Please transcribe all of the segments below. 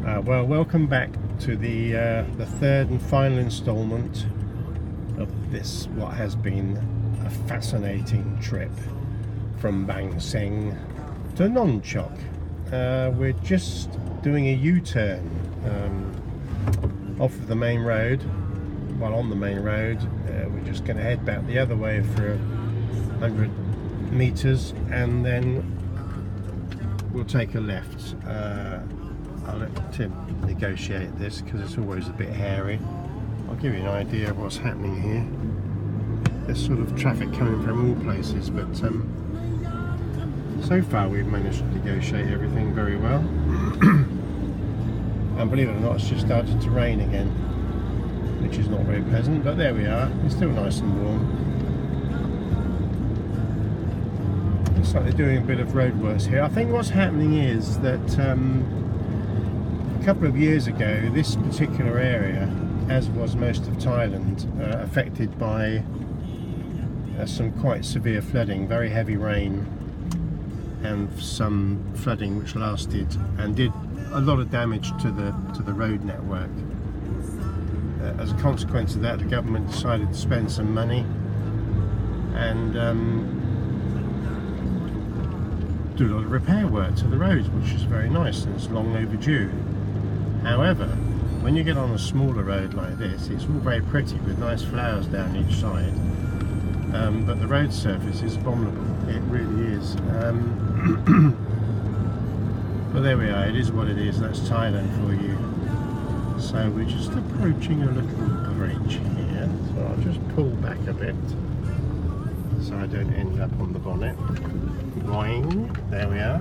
Well, welcome back to the third and final instalment of this, what has been a fascinating trip from Bang Seng to Nong Chok. We're just doing a U-turn off of the main road. While on the main road, we're just going to head back the other way for 100 meters, and then we'll take a left. I'll let Tim negotiate this because it's always a bit hairy. I'll give you an idea of what's happening here. There's sort of traffic coming from all places, but so far we've managed to negotiate everything very well. And believe it or not, it's just started to rain again, which is not very pleasant, but there we are. It's still nice and warm. Looks like they're doing a bit of roadworks here. I think what's happening is that a couple of years ago, this particular area, as was most of Thailand, affected by some quite severe flooding, very heavy rain, and some flooding which lasted and did a lot of damage to the road network. As a consequence of that, the government decided to spend some money and do a lot of repair work to the roads, which is very nice and it's long overdue. However, when you get on a smaller road like this, it's all very pretty with nice flowers down each side, but the road surface is abominable. It really is. But there we are, it is what it is. That's Thailand for you. So we're just approaching a little bridge here, so I'll just pull back a bit so I don't end up on the bonnet. Boing, there we are.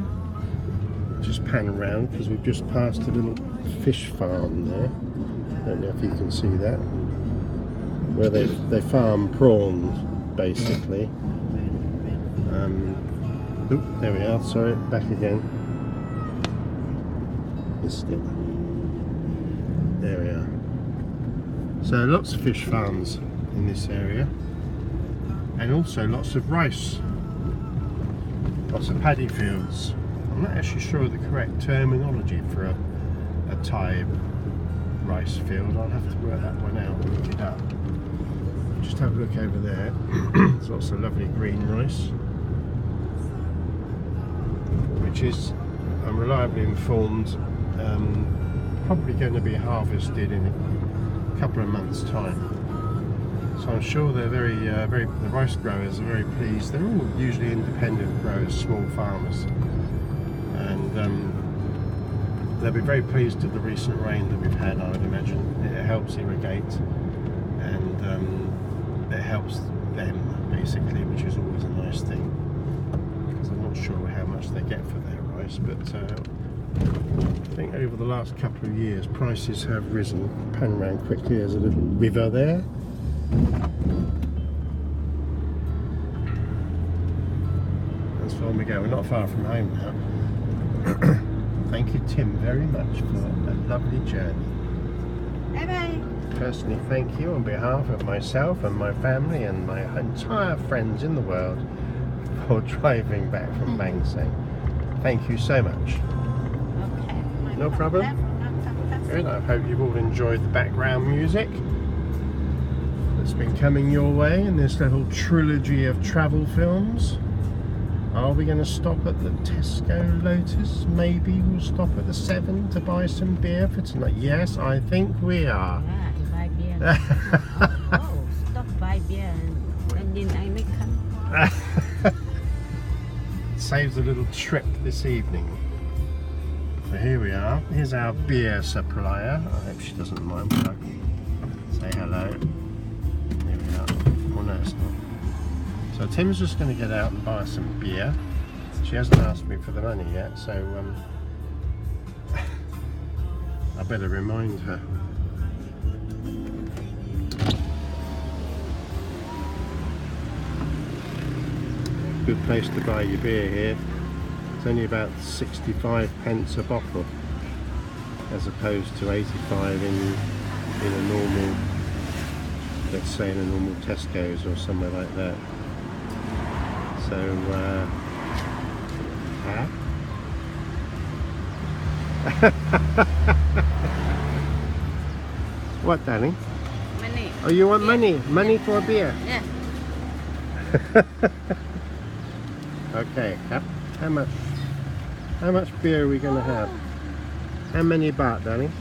Just pan around because we've just passed a little fish farm there. Don't know if you can see that, where they farm prawns basically. Oop, there we are, sorry, back again. Missed it. There we are. So lots of fish farms in this area, and also lots of rice, lots of paddy fields. I'm not actually sure of the correct terminology for a Thai rice field. I'll have to work that one out and look it up. Just have a look over there. There's lots of lovely green rice, which is, I'm reliably informed, probably going to be harvested in a couple of months' time. So I'm sure they're the rice growers are very pleased. They're all usually independent growers, small farmers, and they'll be very pleased with the recent rain that we've had, I would imagine. It helps irrigate, and it helps them basically, which is always a nice thing, because I'm not sure how much they get for their rice, but I think over the last couple of years prices have risen. Pan around quickly, there's a little river there. That's where we go. We're not far from home now. Thank you, Tim, very much for a lovely journey. Bye bye. Personally, thank you on behalf of myself and my family and my entire friends in the world for driving back from Bang Seng. Thank you so much. Okay. No problem. Good. I hope you've all enjoyed the background music that's been coming your way in this little trilogy of travel films. Are we going to stop at the Tesco Lotus? Maybe we'll stop at the 7 to buy some beer for tonight. Yes, I think we are. Yeah, to buy beer. Oh, stop buy beer and then I make come. Saves a little trip this evening. So here we are. Here's our beer supplier. I hope she doesn't mind. But I can say hello. Here we are. Oh no, it's not. So Tim's just going to get out and buy some beer. She hasn't asked me for the money yet, so I better remind her. Good place to buy your beer here. It's only about 65 pence a bottle, as opposed to 85 in a normal, let's say in a normal Tesco's or somewhere like that. So What, darling? Money. Oh, you want Yeah. money? Money for a beer? Yeah. Okay, how much? How much beer are we going to have? How many baht, darling?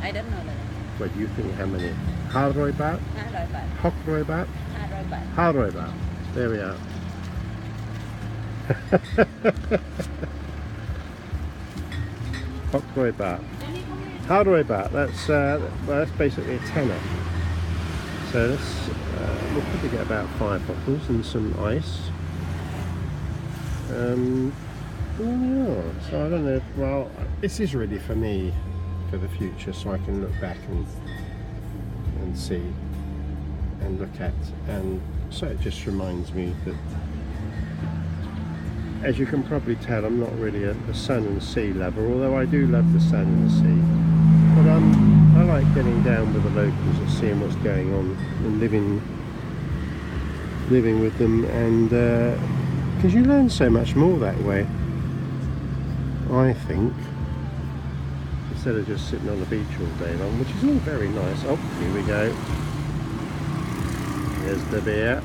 I don't know that. What do you think? How many? 500 baht? 500 baht. 600 baht? 500 baht. 500 baht. There we are. Hokroy baht. 500 baht. That's well, that's basically a tenner. So this we'll probably get about 5 bottles and some ice. Yeah, so I don't know. Well, this is really for me for the future, so I can look back and see and look at, and so it just reminds me that, as you can probably tell, I'm not really a sun and sea lover, although I do love the sun and the sea. But I like getting down with the locals and seeing what's going on and living with them, and because you learn so much more that way, I think, instead of just sitting on the beach all day long, which is all very nice. Oh, here we go. There's the beer.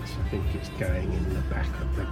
I think it's going in the back of the